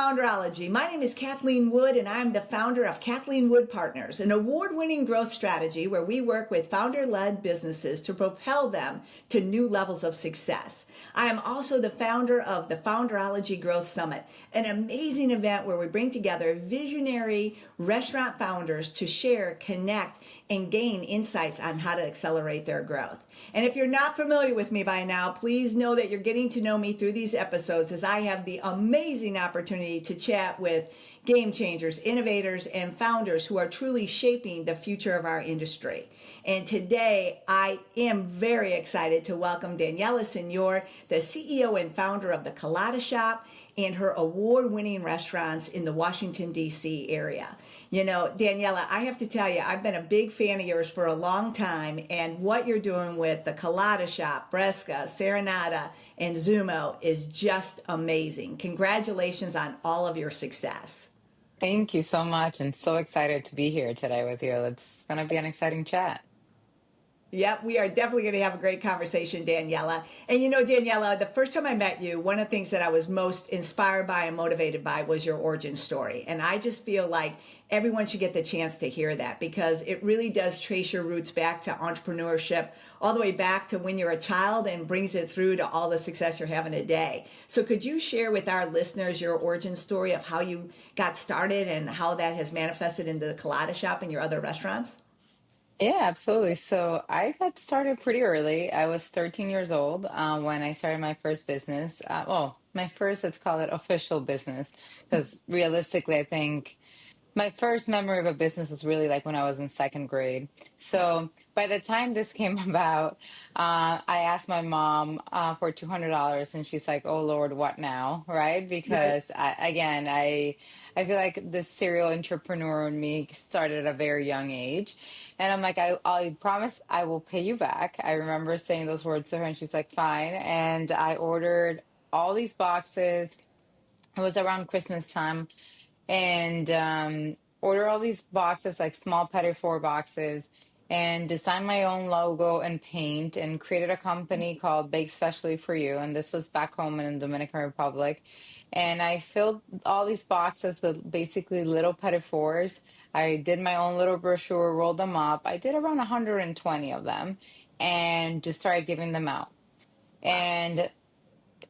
Founderology. My name is Kathleen Wood, and I'm the founder of Kathleen Wood Partners, an award-winning growth strategy where we work with founder-led businesses to propel them to new levels of success. I am also the founder of the Founderology Growth Summit, an amazing event where we bring together visionary restaurant founders to share, connect, and gain insights on how to accelerate their growth. And if you're not familiar with me by now, please know that you're getting to know me through these episodes as I have the amazing opportunity to chat with game changers, innovators, and founders who are truly shaping the future of our industry. And today, I am very excited to welcome Daniella Senior, the CEO and founder of the Colada Shop and her award-winning restaurants in the Washington, D.C. area. You know, Daniella, I have to tell you, I've been a big fan of yours for a long time, and what you're doing with the Colada Shop, Bresca, Serenata, and Zumo is just amazing. Congratulations on all of your success. Thank you so much, and so excited to be here today with you. It's going to be an exciting chat. Yep, we are definitely going to have a great conversation, Daniella. And you know, Daniella, the first time I met you, one of the things that I was most inspired by and motivated by was your origin story. And I just feel like everyone should get the chance to hear that because it really does trace your roots back to entrepreneurship, all the way back to when you're a child and brings it through to all the success you're having today. So could you share with our listeners your origin story of how you got started and how that has manifested into the Colada Shop and your other restaurants? Yeah, absolutely. So I got started pretty early. I was 13 years old when I started my first business. My first, let's call it official business, because realistically, I think my first memory of a business was really like when I was in second grade. So by the time this came about, I asked my mom for $200, and she's like, "Oh Lord, what now?" Right? Right. Because I feel like the serial entrepreneur in me started at a very young age, and I'm like, I promise I will pay you back. I remember saying those words to her, and she's like, "Fine." And I ordered all these boxes. It was around Christmas time and order all these boxes, like small petit four boxes, and design my own logo and paint, and created a company called Bake Specially for You. And this was back home in the Dominican Republic. And I filled all these boxes with basically little petit fours. I did my own little brochure, rolled them up. I did around 120 of them and just started giving them out. Wow. And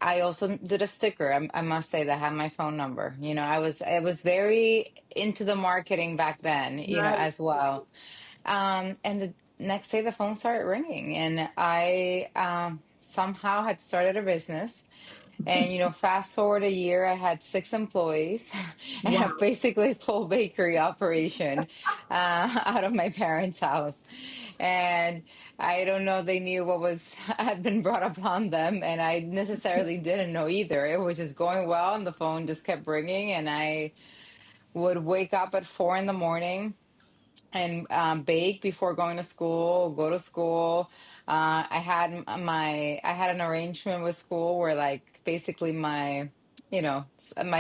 I also did a sticker. I must say that had my phone number. I was very into the marketing back then, Right. as well. And the next day the phone started ringing, and I somehow had started a business. And fast forward a year, I had 6 employees and have Wow. basically a full bakery operation out of my parents' house. And I don't know, they knew what was had been brought upon them, and I necessarily didn't know either. It was just going well, and the phone just kept ringing, and I would wake up at 4 in the morning and bake before going to school, go to school. I had an arrangement with school where like basically my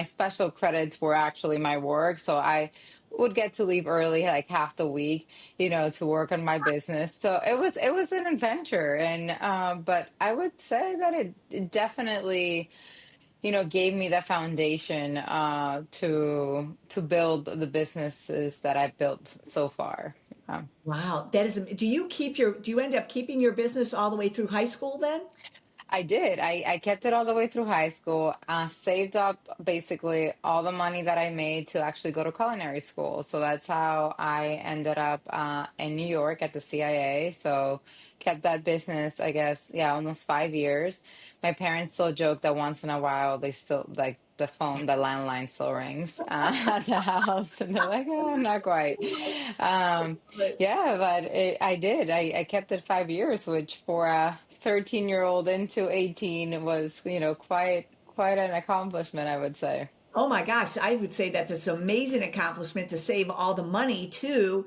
special credits were actually my work, so I would get to leave early like half the week, to work on my business. So it was an adventure, and but I would say that it definitely gave me the foundation to build the businesses that I've built so far. Wow. That is, do you end up keeping your business all the way through high school then? I did. I kept it all the way through high school, saved up basically all the money that I made to actually go to culinary school. So that's how I ended up in New York at the CIA. So kept that business, I guess, yeah, almost 5 years. My parents still joke that once in a while they still like the landline still rings at the house, and they're like, "Oh, not quite." But Yeah, but I did. I kept it 5 years, which for a 13-year-old into 18 was, quite an accomplishment, I would say. oh my gosh, I would say that this amazing accomplishment to save all the money to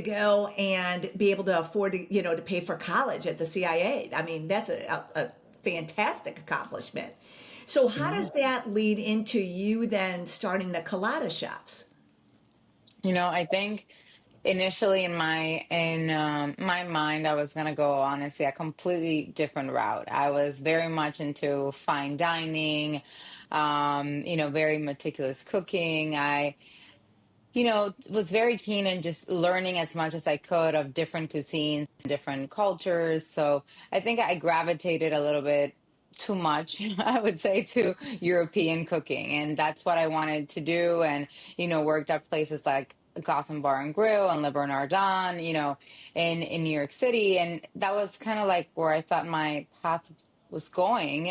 go and be able to afford to, to pay for college at the CIA. I mean, that's a fantastic accomplishment. So how does that lead into you then starting the Colada shops? I think initially in my mind, I was gonna go honestly a completely different route. I was very much into fine dining, very meticulous cooking. I was very keen in just learning as much as I could of different cuisines, different cultures. So I think I gravitated a little bit too much, I would say, to European cooking. And that's what I wanted to do. And, worked at places like Gotham Bar and Grill and Le Bernardin, in New York City. And that was kind of like where I thought my path was going,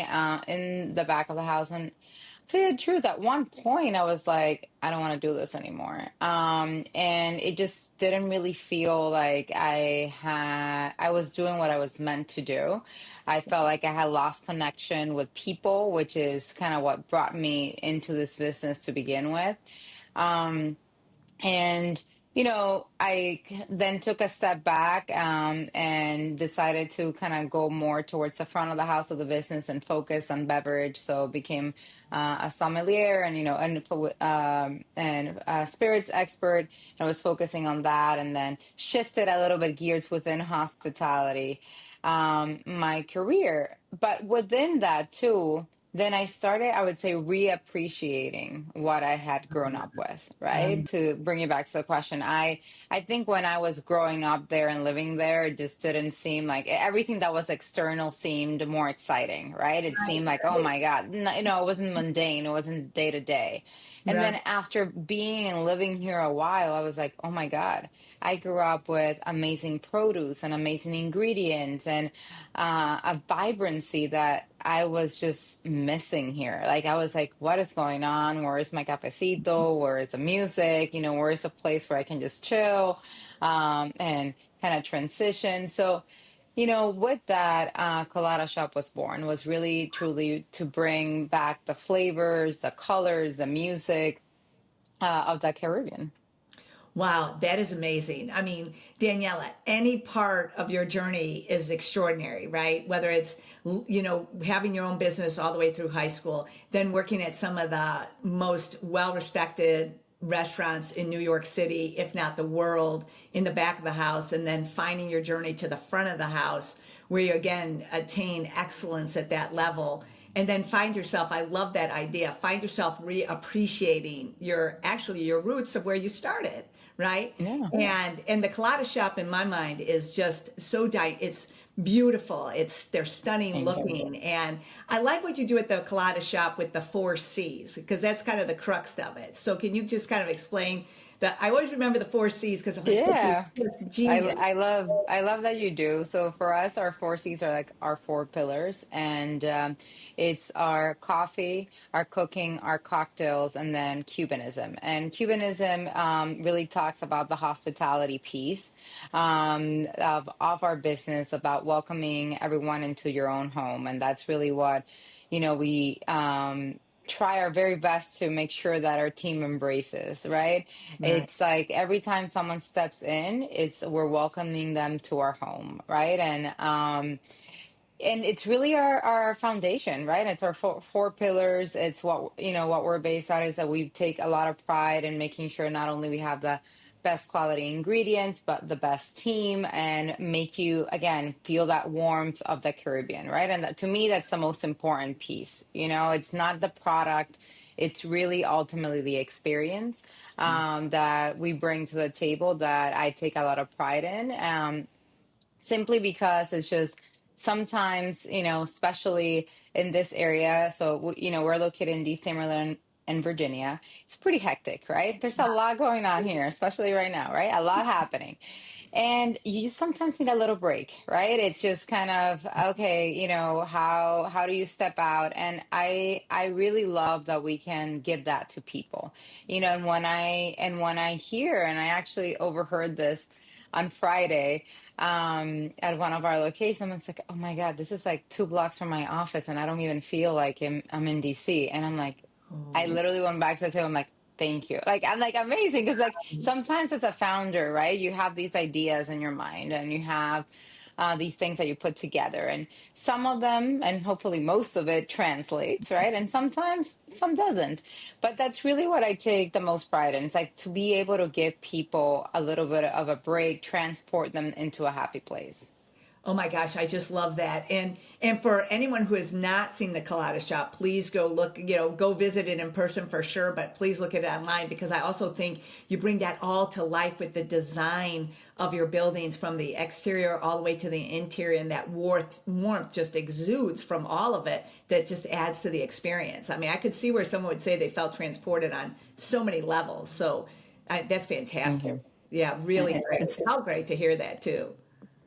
in the back of the house. And to tell you the truth, at one point I was like, I don't want to do this anymore. And it just didn't really feel like I was doing what I was meant to do. I felt like I had lost connection with people, which is kind of what brought me into this business to begin with. Um, and, I then took a step back, and decided to kind of go more towards the front of the house of the business and focus on beverage. So became a sommelier and, spirits expert, and was focusing on that, and then shifted a little bit gears within hospitality, my career. But within that too, then I started, I would say, reappreciating what I had grown up with, right? Um, To bring it back to the question, I think when I was growing up there and living there, it just didn't seem like everything that was external seemed more exciting, right? It seemed like, oh my God, it wasn't mundane, it wasn't day to day. And right. then after being and living here a while, I was like, oh my God, I grew up with amazing produce and amazing ingredients and a vibrancy that I was just missing here. Like I was like, what is going on? Where is my cafecito? Where is the music? Where is the place where I can just chill, and kind of transition? So, with that, Colada Shop was born. Was really truly to bring back the flavors, the colors, the music, of the Caribbean. Wow, that is amazing. I mean, Daniela, any part of your journey is extraordinary, right? Whether it's, having your own business all the way through high school, then working at some of the most well-respected restaurants in New York City, if not the world, in the back of the house, and then finding your journey to the front of the house, where you again attain excellence at that level. And then find yourself, I love that idea, find yourself reappreciating your roots of where you started, right? Yeah. And the Colada Shop in my mind is just it's beautiful. They're stunning Thank you. looking. And I like what you do at the Colada Shop with the 4 C's, because that's kind of the crux of it. So can you just kind of explain that? I always remember the 4 C's because I'm like, this is Yeah. just I, genius. I love that you do. So for us, our 4 C's are like our 4 pillars, and it's our coffee, our cooking, our cocktails, and then Cubanism. And Cubanism, really talks about the hospitality piece, of our business, about welcoming everyone into your own home, and that's really what we try our very best to make sure that our team embraces, right? Right. It's like every time someone steps in, we're welcoming them to our home, right? And it's really our foundation, right? It's our four pillars. It's what we're based on is that we take a lot of pride in making sure not only we have the best quality ingredients, but the best team, and make you again feel that warmth of the Caribbean, right? And to me, that's the most important piece. It's not the product. It's really ultimately the experience, that we bring to the table, that I take a lot of pride in. Simply because it's just sometimes, especially in this area. So, we're located in DC, Maryland, and Virginia. It's pretty hectic, right? There's a lot going on here, especially right now, right? A lot happening. And you sometimes need a little break, right? It's just kind of, okay, how do you step out? And I really love that we can give that to people. And when I hear, and I actually overheard this on Friday, at one of our locations, it's like, oh my God, this is like 2 blocks from my office, and I don't even feel like I'm in DC. And I'm like, I Oh, literally went back to the table. I'm like, thank you. Like, I'm like, amazing. Cause like sometimes as a founder, right, you have these ideas in your mind, and you have these things that you put together, and some of them, and hopefully most of it, translates, right? And sometimes some doesn't. But that's really what I take the most pride in. It's like to be able to give people a little bit of a break, transport them into a happy place. Oh my gosh, I just love that. And for anyone who has not seen the Colada Shop, please go look, go visit it in person for sure, but please look at it online because I also think you bring that all to life with the design of your buildings from the exterior all the way to the interior, and that warmth just exudes from all of it that just adds to the experience. I mean, I could see where someone would say they felt transported on so many levels. So that's fantastic. Hmm. Yeah, really great. It's How great to hear that too.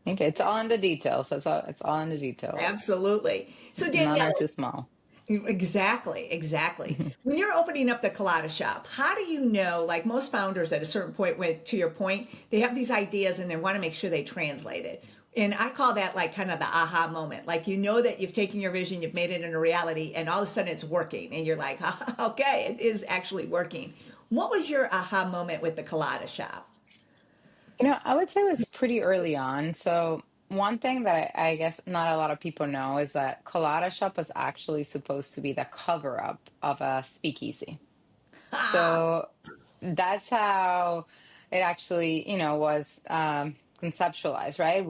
okay. It's all in the details. It's all in the details. Absolutely. So None are Danielle, too small. exactly, exactly. When you're opening up the Colada Shop, how do you know, like most founders at a certain point, to your point, they have these ideas and they want to make sure they translate it. And I call that like kind of the aha moment. Like you know that you've taken your vision, you've made it into reality, and all of a sudden it's working. And you're like, okay, it is actually working. What was your aha moment with the Colada Shop? I would say it was pretty early on. So one thing that I guess not a lot of people know is that Colada Shop was actually supposed to be the cover up of a speakeasy. So that's how it actually, was conceptualized, right?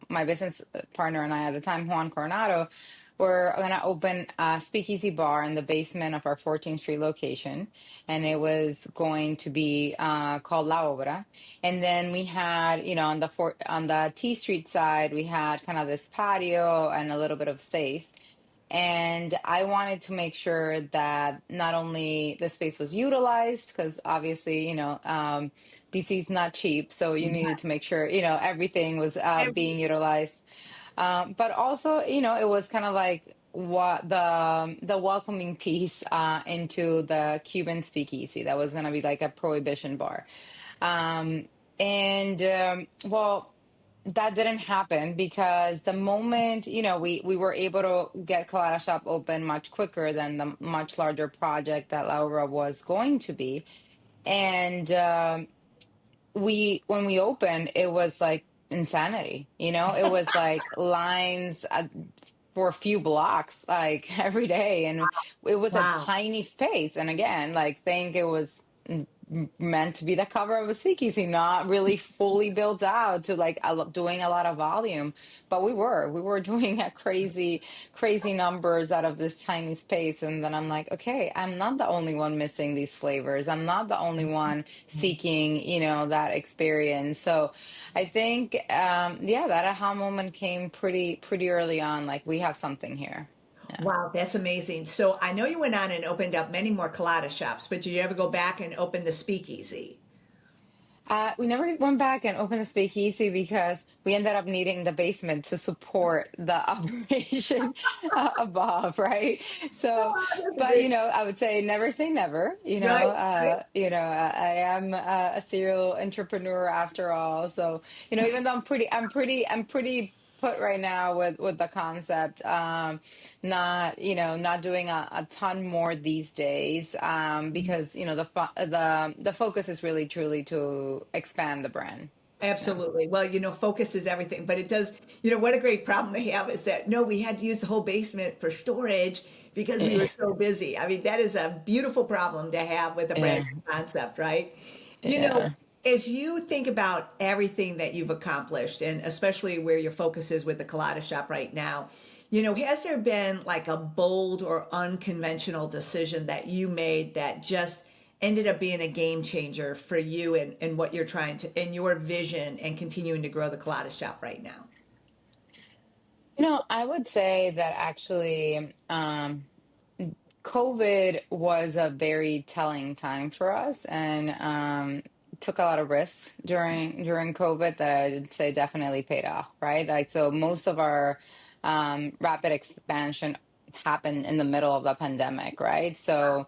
My business partner and I at the time, Juan Coronado, were going to open a speakeasy bar in the basement of our 14th Street location, and it was going to be called La Obra. And then we had, on the T Street side, we had kind of this patio and a little bit of space. And I wanted to make sure that not only the space was utilized, because obviously, DC is not cheap, so you needed to make sure, everything was being utilized. But also, it was kind of like what the welcoming piece into the Cuban speakeasy that was going to be like a prohibition bar. And well, that didn't happen because the moment we were able to get Colada Shop open much quicker than the much larger project that Laura was going to be, and we when we opened, it was like insanity. It was like lines for a few blocks, like every day, and it was a Wow. tiny space. And again, like think it was meant to be the cover of a speakeasy, not really fully built out to like doing a lot of volume, but we were doing a crazy numbers out of this tiny space. And then I'm like, okay, I'm not the only one missing these flavors, I'm not the only one seeking that experience. So I think yeah, that aha moment came pretty early on, like we have something here. Yeah. Wow, that's amazing. So I know you went on and opened up many more Colada shops, but did you ever go back and open the speakeasy? We never went back and opened the speakeasy because we ended up needing the basement to support the operation above, right? So, Oh, that's a but great, I would say never say never. right, right. I am a serial entrepreneur after all. So, even though I'm pretty put right now with the concept, not doing a ton more these days, because the focus is really truly to expand the brand. Yeah. Absolutely. Well, focus is everything, but it does, what a great problem they have is that no, we had to use the whole basement for storage because we were so busy. I mean, that is a beautiful problem to have with a brand Yeah. new concept, right? You know, Yeah. as you think about everything that you've accomplished, and especially where your focus is with the Colada Shop right now, has there been like a bold or unconventional decision that you made that just ended up being a game changer for you and what you're trying to, and your vision and continuing to grow the Colada Shop right now? I would say that actually, COVID was a very telling time for us, and took a lot of risks during COVID that I'd say definitely paid off, right? Like, so most of our rapid expansion happened in the middle of the pandemic, right? So,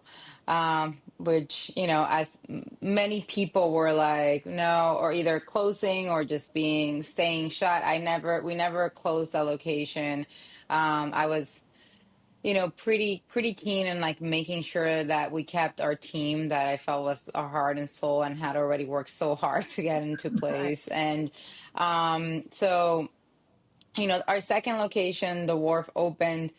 which, as many people were like, no, or either closing or just staying shut. We never closed the location. I was pretty keen and like making sure that we kept our team that I felt was our heart and soul and had already worked so hard to get into place. And so, our second location, the Wharf, opened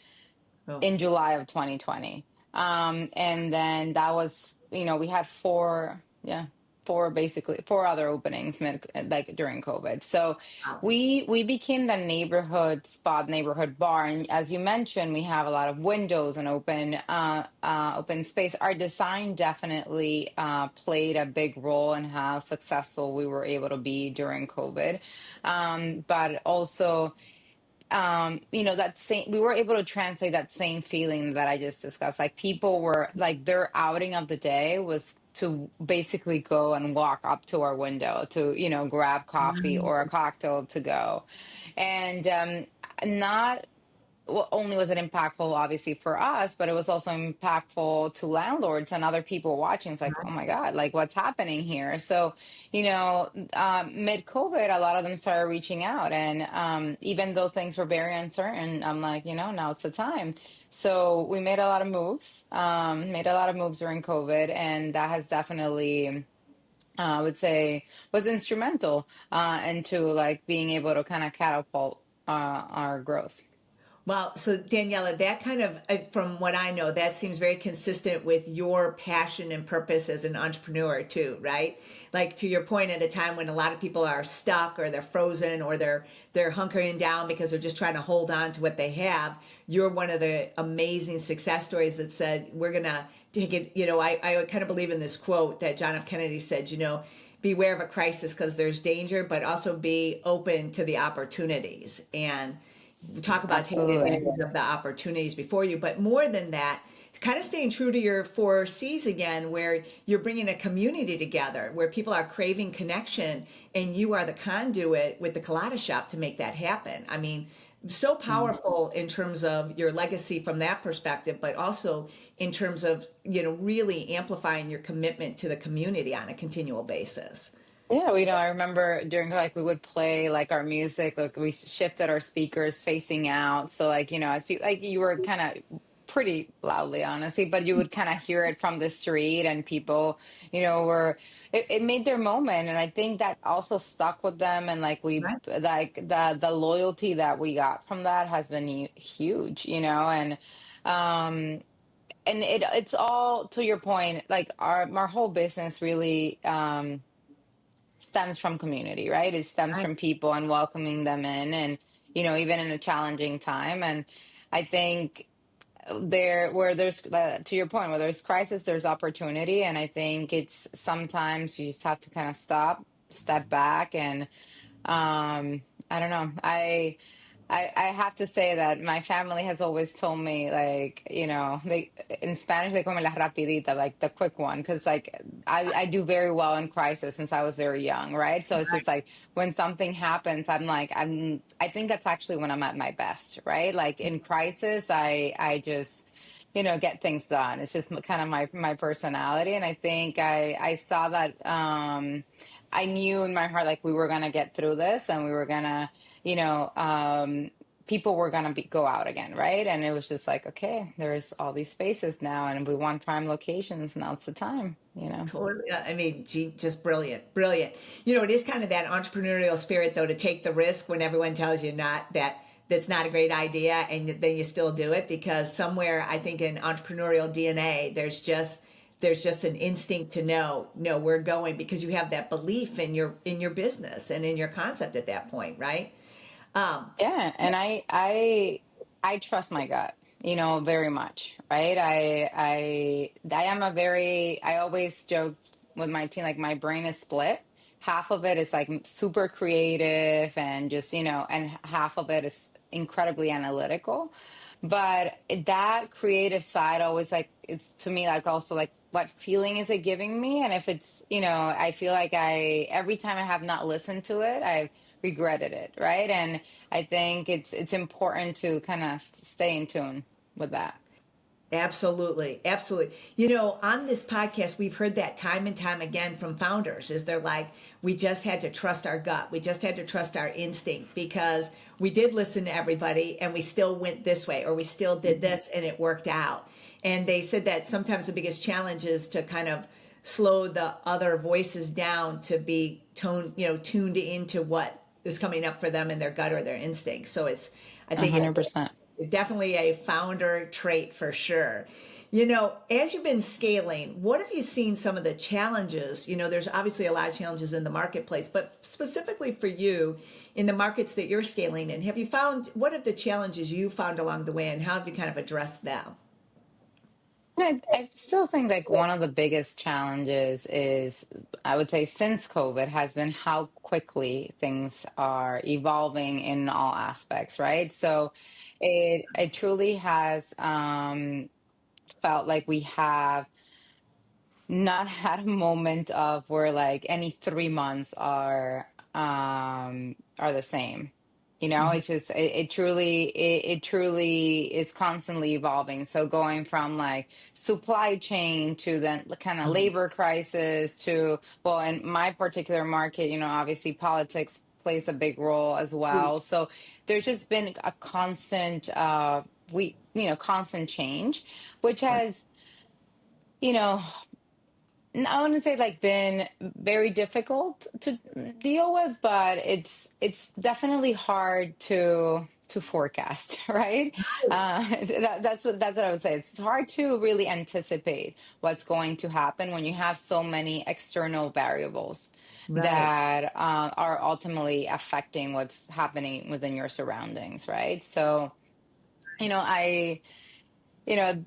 Oh, in July of 2020. And then that was, we had four, yeah, four other openings like during COVID. So Wow. we became the neighborhood spot, neighborhood bar, and as you mentioned, we have a lot of windows and open space. Our design definitely played a big role in how successful we were able to be during COVID, but also that same, we were able to translate that same feeling that I just discussed. Like people were like, their outing of the day was to basically go and walk up to our window to, grab coffee or a cocktail to go. And not well, only was it impactful, obviously, for us, but it was also impactful to landlords and other people watching. It's like, oh my God, like what's happening here? So, mid COVID, a lot of them started reaching out. And even though things were very uncertain, I'm like, now it's the time. So we made a lot of moves, during COVID. And that has definitely, I would say, was instrumental into like being able to kind of catapult our growth. Well, so Daniela, that kind of, from what I know, that seems very consistent with your passion and purpose as an entrepreneur too, right? Like to your point, at a time when a lot of people are stuck or they're frozen or they're hunkering down because they're just trying to hold on to what they have. You're one of the amazing success stories that said we're gonna take it. I kind of believe in this quote that John F. Kennedy said. Beware of a crisis because there's danger, but also be open to the opportunities and talk about taking Absolutely. advantage of the opportunities before you. But more than that, kind of staying true to your 4Cs again, where you're bringing a community together, where people are craving connection, and you are the conduit with the Colada Shop to make that happen. I mean, so powerful in terms of your legacy from that perspective, but also in terms of, really amplifying your commitment to the community on a continual basis. Yeah, I remember during like we would play like our music, like we shifted our speakers facing out. So like, as people, like you were kind of pretty loudly, honestly, but you would kind of hear it from the street and people, it made their moment. And I think that also stuck with them. And like Right. the loyalty that we got from that has been huge, um, and it's all to your point, like our whole business really, stems from community, right? It stems Right. from people and welcoming them in, and even in a challenging time. And I think where there's to your point, where there's crisis, there's opportunity. And I think it's sometimes you just have to kind of step back, and I don't know. I have to say that my family has always told me, like, they in Spanish they call me la rapidita, like the quick one, because like I do very well in crisis since I was very young, right? So it's just like when something happens, I'm like I think that's actually when I'm at my best, right? Like in crisis, I just get things done. It's just kind of my personality, and I think I saw that. I knew in my heart like we were gonna get through this, and we were gonna you know, people were going to go out again, right? And it was just like, okay, there's all these spaces now, and we want prime locations. Now it's the time. Totally. I mean, gee, just brilliant, brilliant. It is kind of that entrepreneurial spirit, though, to take the risk when everyone tells you that's not a great idea, and then you still do it because somewhere I think in entrepreneurial DNA, there's just an instinct to know, no, we're going because you have that belief in your business and in your concept at that point, right? Um, Yeah, and I trust my gut, very much, right? I am I always joke with my team, like my brain is split. Half of it is like super creative and just, and half of it is incredibly analytical. But that creative side always like it's to me like also like what feeling is it giving me? And if it's, I feel like every time I have not listened to it, I've regretted it, right? And I think it's important to kind of stay in tune with that. Absolutely, absolutely. On this podcast, we've heard that time and time again from founders. Is they're like, we just had to trust our gut. We just had to trust our instinct because we did listen to everybody and we still went this way, or we still did this and it worked out. And they said that sometimes the biggest challenge is to kind of slow the other voices down to be tuned into what is coming up for them in their gut or their instinct. So I A think hundred percent. definitely a founder trait for sure. As you've been scaling, what have you seen some of the challenges? There's obviously a lot of challenges in the marketplace, but specifically for you in the markets that you're scaling in, have you found what are the challenges you found along the way and how have you kind of addressed them? I still think like one of the biggest challenges is, I would say, since COVID has been how quickly things are evolving in all aspects, right? So it truly has felt like we have not had a moment of where like any 3 months are the same. Mhm. It's just it truly is constantly evolving. So going from like supply chain to then the kind of Mhm. labor crisis to, well, in my particular market, obviously politics plays a big role as well. So there's just been a constant constant change, which Right. has, you know I wouldn't say like been very difficult to deal with, but it's definitely hard to forecast, right? That's what I would say. It's hard to really anticipate what's going to happen when you have so many external variables Right. that are ultimately affecting what's happening within your surroundings, right? So, you know, I you know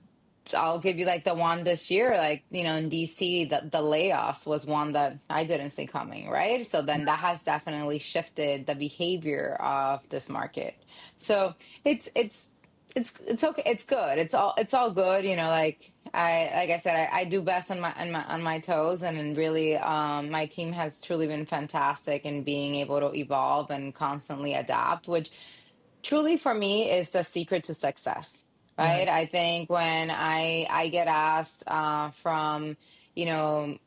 I'll give you like the one this year, like, in DC, the layoffs was one that I didn't see coming, right? So then that has definitely shifted the behavior of this market. So it's it's okay. It's good. It's all good. Like I said, I do best on my toes, and really, my team has truly been fantastic in being able to evolve and constantly adapt, which truly for me is the secret to success, right? Right. I think when I get asked from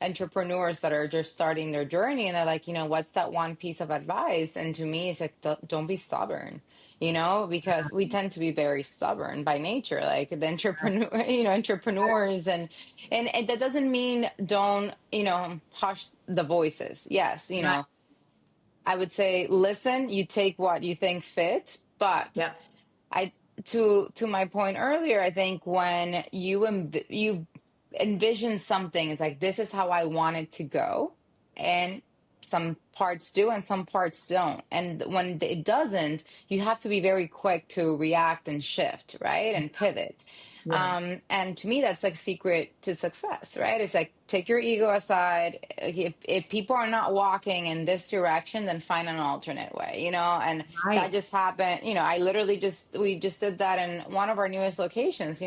entrepreneurs that are just starting their journey, and they're like, what's that one piece of advice? And to me, it's like, don't be stubborn, because we tend to be very stubborn by nature, like the entrepreneurs. And that doesn't mean don't, hush the voices. Yes, Right. I would say listen, you take what you think fits, but Yep. I to my point earlier, I think when you envision something, it's like this is how I want it to go, and some parts do and some parts don't. And when it doesn't, you have to be very quick to react and shift, right? And pivot. Yeah. And to me, that's like secret to success, right? It's like take your ego aside. If people are not walking in this direction, then find an alternate way, and that Right. just happened. I literally we just did that in one of our newest locations.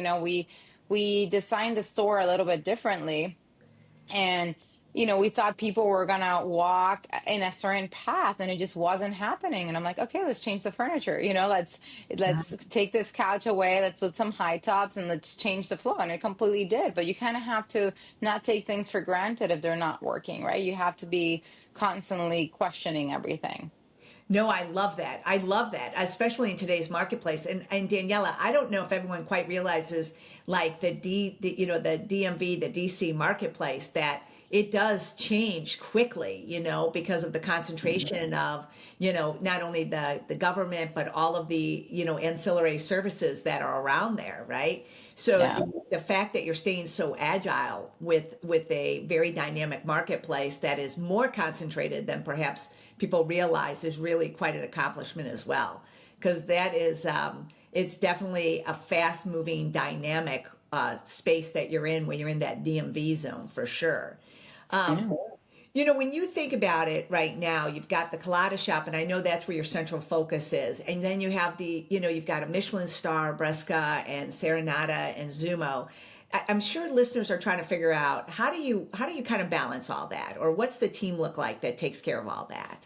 We designed the store a little bit differently, and we thought people were gonna walk in a certain path, and it just wasn't happening. And I'm like, okay, let's change the furniture. Let's take this couch away. Let's put some high tops and let's change the flow. And it completely did. But you kind of have to not take things for granted if they're not working, right? You have to be constantly questioning everything. No, I love that. I love that, especially in today's marketplace. And Daniela, I don't know if everyone quite realizes, like the DMV, the DC marketplace, that it does change quickly, because of the concentration of, not only the government, but all of the, ancillary services that are around there, right? So Yeah. the fact that you're staying so agile with a very dynamic marketplace that is more concentrated than perhaps people realize is really quite an accomplishment as well, because that is it's definitely a fast moving dynamic space that you're in when you're in that DMV zone for sure. um, Yeah. when you think about it right now, you've got the Colada Shop, and I know that's where your central focus is. And then you have you've got a Michelin star, Bresca and Serenata and Zumo. I'm sure listeners are trying to figure out how do you kind of balance all that, or what's the team look like that takes care of all that?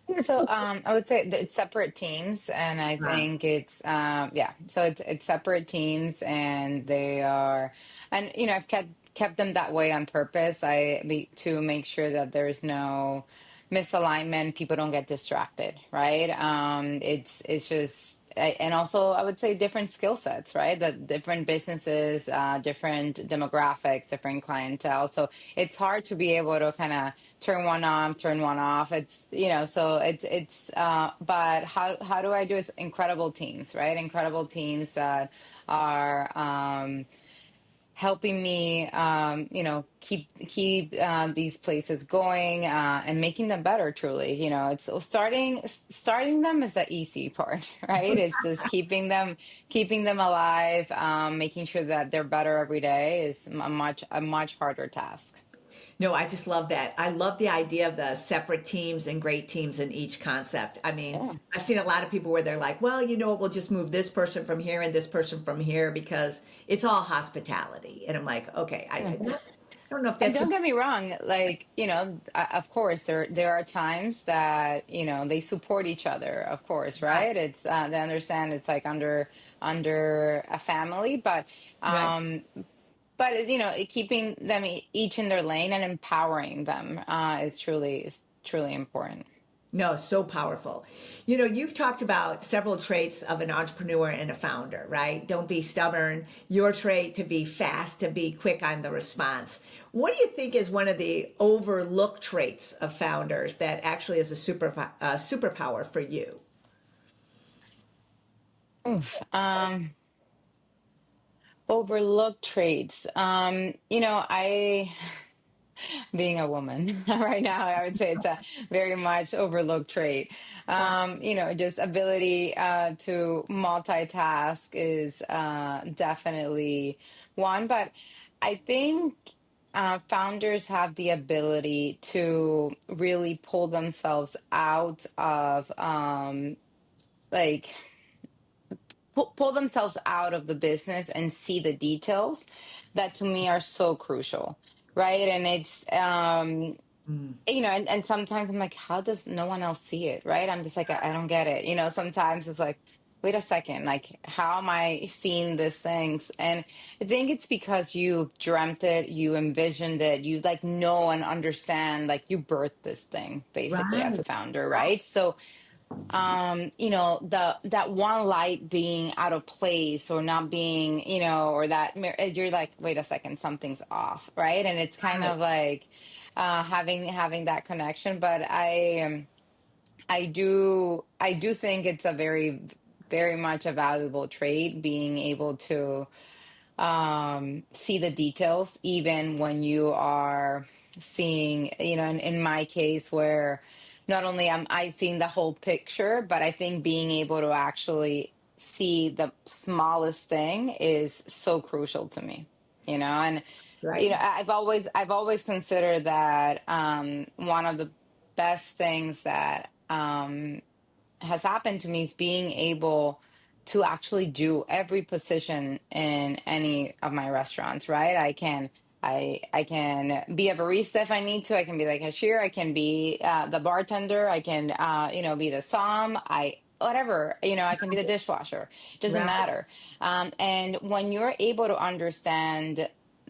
Yeah, so I would say that it's separate teams, and I Uh, think it's yeah. So it's separate teams, and they are, and I've kept them that way on purpose. To make sure that there's no misalignment, people don't get distracted, right? It's just. And also, I would say different skill sets, right? The different businesses, different demographics, different clientele. So it's hard to be able to kind of turn one on, turn one off. So but how do I do it? Incredible teams, right? Incredible teams that are helping me, keep these places going, and making them better. Truly, it's starting them is the easy part, right? It's just keeping them alive, making sure that they're better every day is a much harder task. No, I just love that. I love the idea of the separate teams and great teams in each concept. I mean, Yeah. I've seen a lot of people where they're like, well, you know what, we'll just move this person from here and this person from here because it's all hospitality. And I'm like, okay, I don't know if And that's don't the get me wrong, like, of course there are times that, they support each other, of course, right, right? It's they understand it's like under a family, but right. keeping them each in their lane and empowering them is truly important. No, so powerful. You know, you've talked about several traits of an entrepreneur and a founder, right? Don't be stubborn. Your trait to be fast, to be quick on the response. What do you think is one of the overlooked traits of founders that actually is a superpower for you? Oof. Overlooked traits. I being a woman right now, I would say it's a very much overlooked trait. Just ability to multitask is definitely one, but I think founders have the ability to really pull themselves out of like pull themselves out of the business and see the details that to me are so crucial, right? And it's Mm, and sometimes I'm like, how does no one else see it, right? I'm just like, I don't get it. Sometimes it's like, wait a second, like, how am I seeing these things? And I think it's because you dreamt it, you envisioned it, you like know and understand, like you birthed this thing basically as right, a founder, right? So that one light being out of place or not being, or that you're like, wait a second, something's off, right? And it's kind right. of like having that connection. But I do think it's a very, very much a valuable trait, being able to see the details even when you are seeing, in my case, where not only am I seeing the whole picture, but I think being able to actually see the smallest thing is so crucial to me, and Right. I've always considered that one of the best things that has happened to me is being able to actually do every position in any of my restaurants, right? I can be a barista if I need to. I can be the cashier. I can be the bartender. I can be the som. Whatever, I can be the dishwasher. It doesn't Right. matter. And when you're able to understand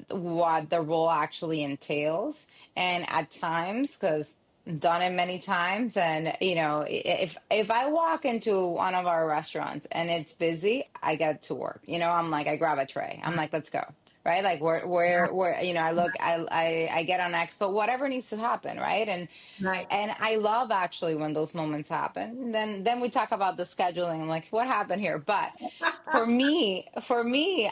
what the role actually entails, and at times, because done it many times, and if I walk into one of our restaurants and it's busy, I get to work. I'm like, I grab a tray, I'm like, let's go, right? Like, where I look, I get on expo, whatever needs to happen, right? and Right. and I love actually when those moments happen. Then we talk about the scheduling. I'm like, what happened here? But for me,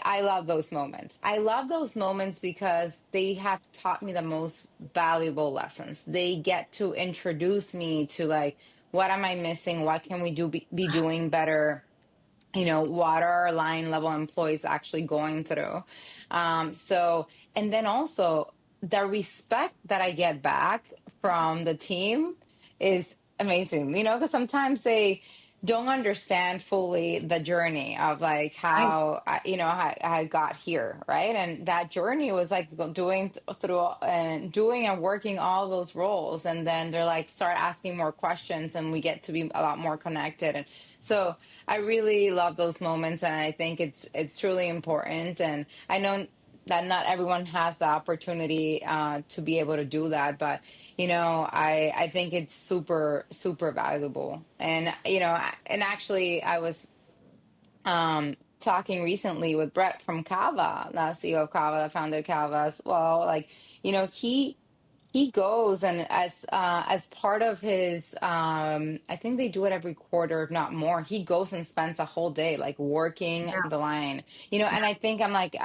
I love those moments. I love those moments because they have taught me the most valuable lessons. They get to introduce me to, like, what am I missing? What can we be doing better? What are our line level employees actually going through? And then also the respect that I get back from the team is amazing, because sometimes they don't understand fully the journey of, like, Right. how I got here, right? And that journey was like doing through and doing and working all those roles, and then they're like, start asking more questions, and we get to be a lot more connected. And so I really love those moments, and I think it's truly important. And I know that not everyone has the opportunity to be able to do that, but I think it's super, super valuable. And actually, I was talking recently with Brett from Kava, the CEO of Kava, the founder of Kava as well. Like, he he goes and as part of his I think they do it every quarter if not more, he goes and spends a whole day like working Yeah, the line, you know. And I think I'm like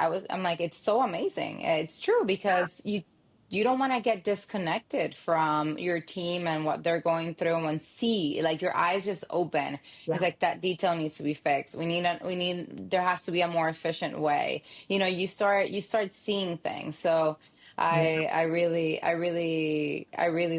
it's so amazing. It's true because you don't want to get disconnected from your team and what they're going through and see like your eyes just open. It's yeah, like that detail needs to be fixed. There has to be a more efficient way. You know, you start seeing things. So yeah. I really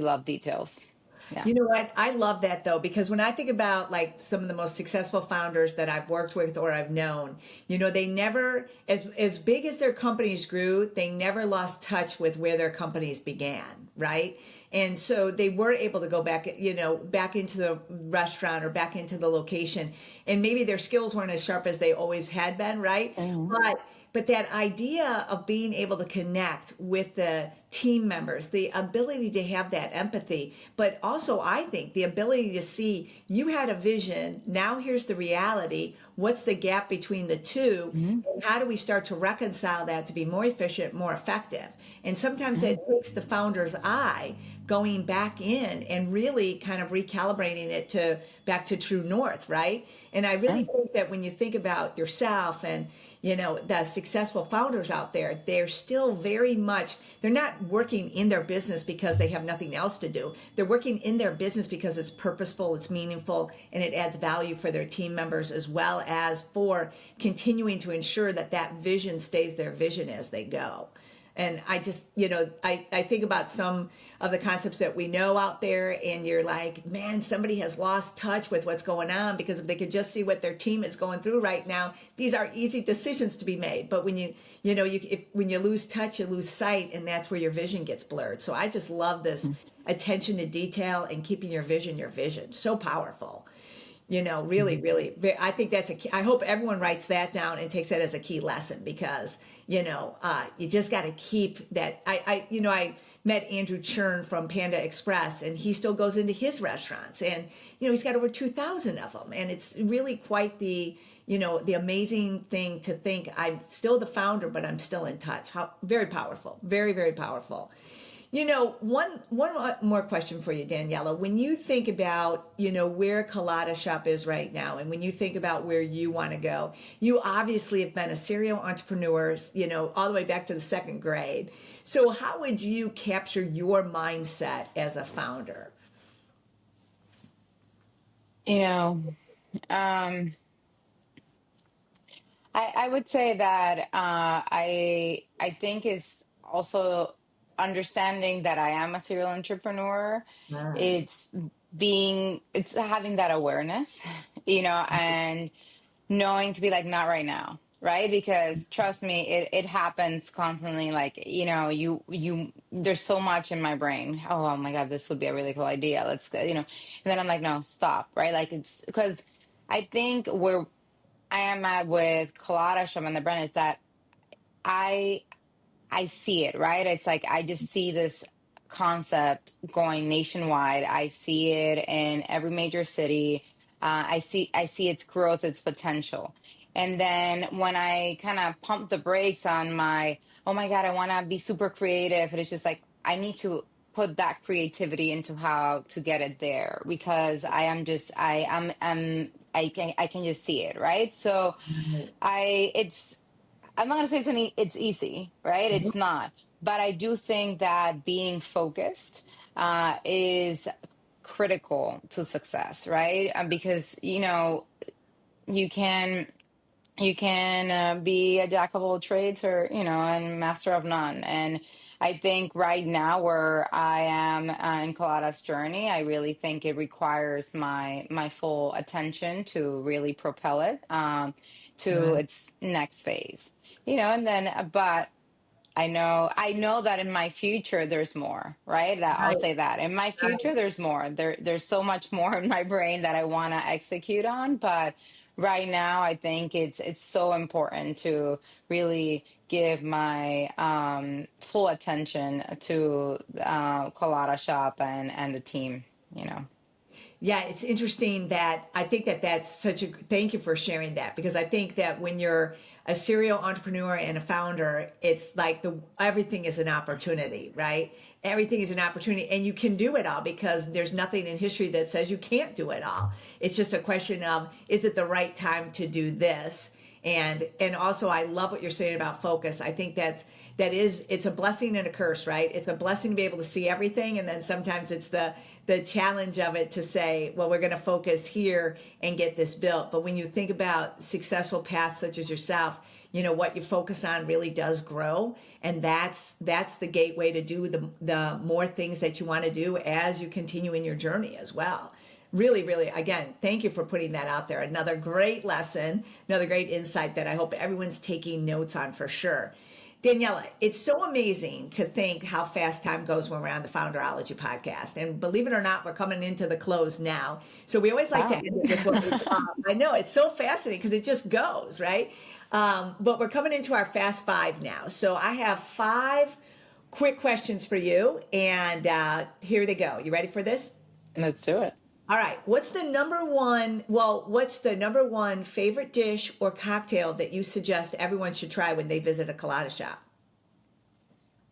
love details. Yeah. You know what? I love that though, because when I think about like some of the most successful founders that I've worked with or I've known, you know, they never, as big as their companies grew, they never lost touch with where their companies began, right? And so they were able to go back, you know, back into the restaurant or back into the location, and maybe their skills weren't as sharp as they always had been, right? Mhm. But that idea of being able to connect with the team members, the ability to have that empathy, but also I think the ability to see you had a vision, now here's the reality, what's the gap between the two, Mhm. and how do we start to reconcile that to be more efficient, more effective? And sometimes Mhm. that takes the founder's eye going back in and really kind of recalibrating it to back to true north, right? And I really Yeah. think that when you think about yourself and you know the successful founders out there, they're still very much, they're not working in their business because they have nothing else to do. They're working in their business because it's purposeful, it's meaningful, and it adds value for their team members as well as for continuing to ensure that that vision stays their vision as they go. And I just, you know, I think about some of the concepts that we know out there, and you're like, man, somebody has lost touch with what's going on, because if they could just see what their team is going through right now, these are easy decisions to be made. But when you know, when you lose touch, you lose sight, and that's where your vision gets blurred. So I just love this attention to detail and keeping your vision. So powerful. You know, really, Mhm. really, I think that's a key. I hope everyone writes that down and takes that as a key lesson, because, you know, you just got to keep that. You know, I met Andrew Churn from Panda Express, and he still goes into his restaurants, and, you know, he's got over 2,000 of them. And it's really quite the, you know, the amazing thing to think I'm still the founder, but I'm still in touch. How very powerful, very, very powerful. You know, one more question for you, Daniela. When you think about, you know, where Colada Shop is right now, and when you think about where you want to go, you obviously have been a serial entrepreneur, you know, all the way back to the second grade. So how would you capture your mindset as a founder? You know, um, I would say that I think is also understanding that I am a serial entrepreneur. Ah, It's it's having that awareness, you know, and knowing to be like, not right now, right? Because trust me, it happens constantly. Like, you know, there's so much in my brain. Oh my God, this would be a really cool idea. Let's go, you know, and then I'm like, no, stop, right? Like, it's because I think where I am at with Colada Shop and the brand is that I I see it, right? It's like I just see this concept going nationwide. I see it in every major city. I see its growth, its potential. And then when I kind of pump the brakes on my, oh my God, I want to be super creative, and it's just like I need to put that creativity into how to get it there, because I can just see it, right? So right. it's I'm not gonna say it's easy, right? It's not. But I do think that being focused is critical to success, right? Because you know you can be a jack of all trades, or you know, and master of none. And I think right now where I am in Colada's journey, I really think it requires my full attention to really propel it to Right. its next phase, you know. And then but I know that in my future there's more, right? I'll Right. say that. In my future there's more. There's so much more in my brain that I want to execute on, but right now I think it's so important to really give my full attention to Colada Shop and the team, you know. Yeah, it's interesting that I think that that's such a thank you for sharing that, because I think that when you're a serial entrepreneur and a founder, it's like the everything is an opportunity, right? Everything is an opportunity, and you can do it all because there's nothing in history that says you can't do it all. It's just a question of, is it the right time to do this? And also, I love what you're saying about focus. I think it's a blessing and a curse, right? It's a blessing to be able to see everything, and then sometimes it's the challenge of it to say, well, we're going to focus here and get this built. But when you think about successful paths such as yourself, what you focus on really does grow, and that's the gateway to do the more things that you want to do as you continue in your journey as well. Really, really, again, thank you for putting that out there. Another great lesson, another great insight that I hope everyone's taking notes on for sure. Daniella, it's so amazing to think how fast time goes when we're on the Founderology podcast. And believe it or not, we're coming into the close now. So we always like to end it with what we I know, it's so fascinating because it just goes, right? But we're coming into our fast five now. So I have 5 quick questions for you. And here they go. You ready for this? Let's do it. All right. What's the number one favorite dish or cocktail that you suggest everyone should try when they visit a Colada Shop?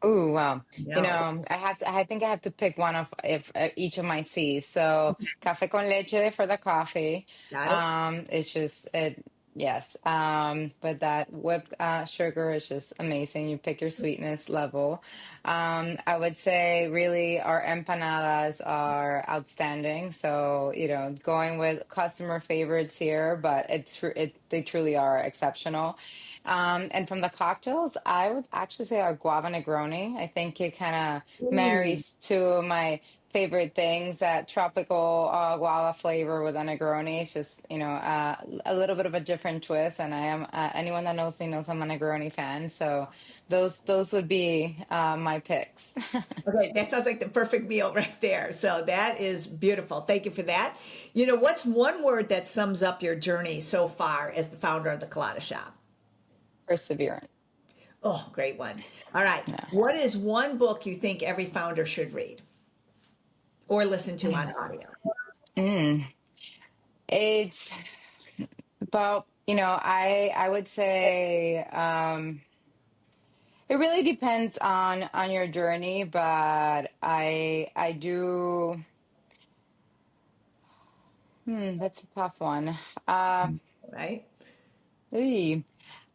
Oh, wow. No. I think I have to pick one of if each of my C's. So café con leche for the coffee. Got it? It's just it yes. But that whipped sugar is just amazing. You pick your sweetness level. I would say really our empanadas are outstanding. So, going with customer favorites here, but they truly are exceptional. And from the cocktails, I would actually say our guava Negroni. I think it kind of Ooh. marries two of my favorite things, that tropical guava flavor with a Negroni. It's just, a little bit of a different twist. And I am, anyone that knows me knows I'm a Negroni fan. So those would be my picks. Okay, that sounds like the perfect meal right there. So that is beautiful. Thank you for that. What's one word that sums up your journey so far as the founder of the Colada Shop? Perseverant. Oh, great one. All right. Yeah. What is one book you think every founder should read or listen to on audio? It's about, I would say it really depends on your journey, but I do that's a tough one. Right? Ooh.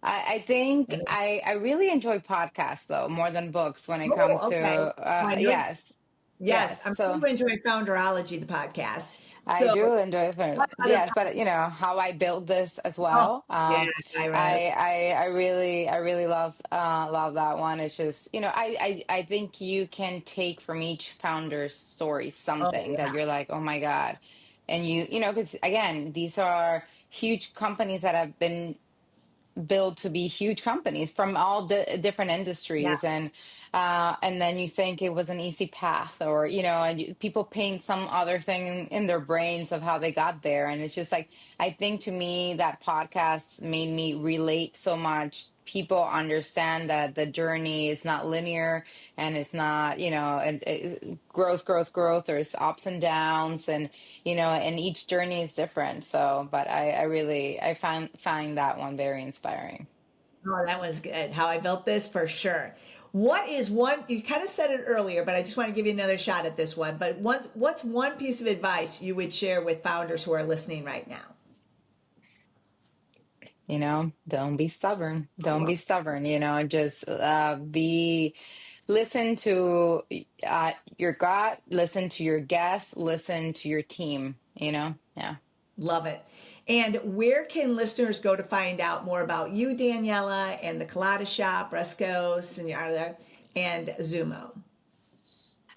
I think I really enjoy podcasts though more than books when it comes Oh, to okay. I know. yes. Yes, Yes. I'm sure So you enjoy Founderology, the podcast. I So, do enjoy what it. other Yes, but how I build this as Oh, well. yeah, I read. I really love that one. It's just, I think you can take from each founder's story Oh, something that yeah. you're like, oh my God. And because again, these are huge companies that have been built to be huge companies from all different Yeah. industries, and then you think it was an easy path, or and people paint some other thing in their brains of how they got there, and it's just like, I think to me that podcast made me relate so much. People understand that the journey is not linear, and it's not, growth. There's ups and downs, and and each journey is different. So, but I find that one very inspiring. Oh, that was good. How I built this for sure. What is one, you kind of said it earlier, but I just want to give you another shot at this one. But what's one piece of advice you would share with founders who are listening right now? Don't be stubborn. Don't be stubborn. Just listen to your gut, listen to your guests, listen to your team. Yeah. Love it. And where can listeners go to find out more about you, Daniella, and the Colada Shop, Bresca, Serenata, and Zumo?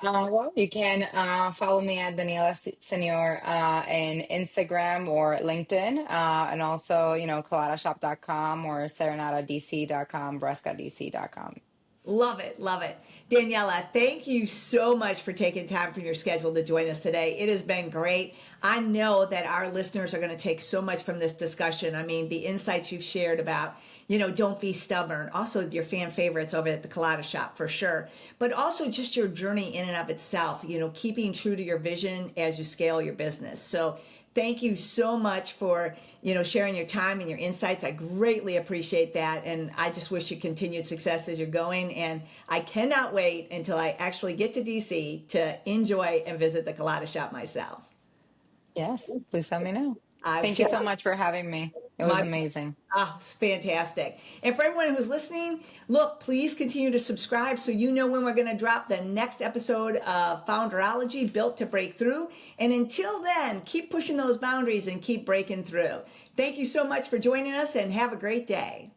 Well, you can follow me at Daniela Senior in Instagram or LinkedIn, and also, coladashop.com or serenatadc.com, brescadc.com. Love it. Love it. Daniella, thank you so much for taking time from your schedule to join us today. It has been great. I know that our listeners are going to take so much from this discussion. I mean, the insights you've shared about, don't be stubborn. Also, your fan favorites over at the Colada Shop for sure. But also just your journey in and of itself, keeping true to your vision as you scale your business. So thank you so much for, sharing your time and your insights. I greatly appreciate that. And I just wish you continued success as you're going. And I cannot wait until I actually get to DC to enjoy and visit the Colada Shop myself. Yes, please let me know. I Thank you shall. so much for having me. It was amazing. It's fantastic. And for everyone who's listening, look, please continue to subscribe so you know when we're going to drop the next episode of Founderology, Built to Break Through. And until then, keep pushing those boundaries and keep breaking through. Thank you so much for joining us and have a great day.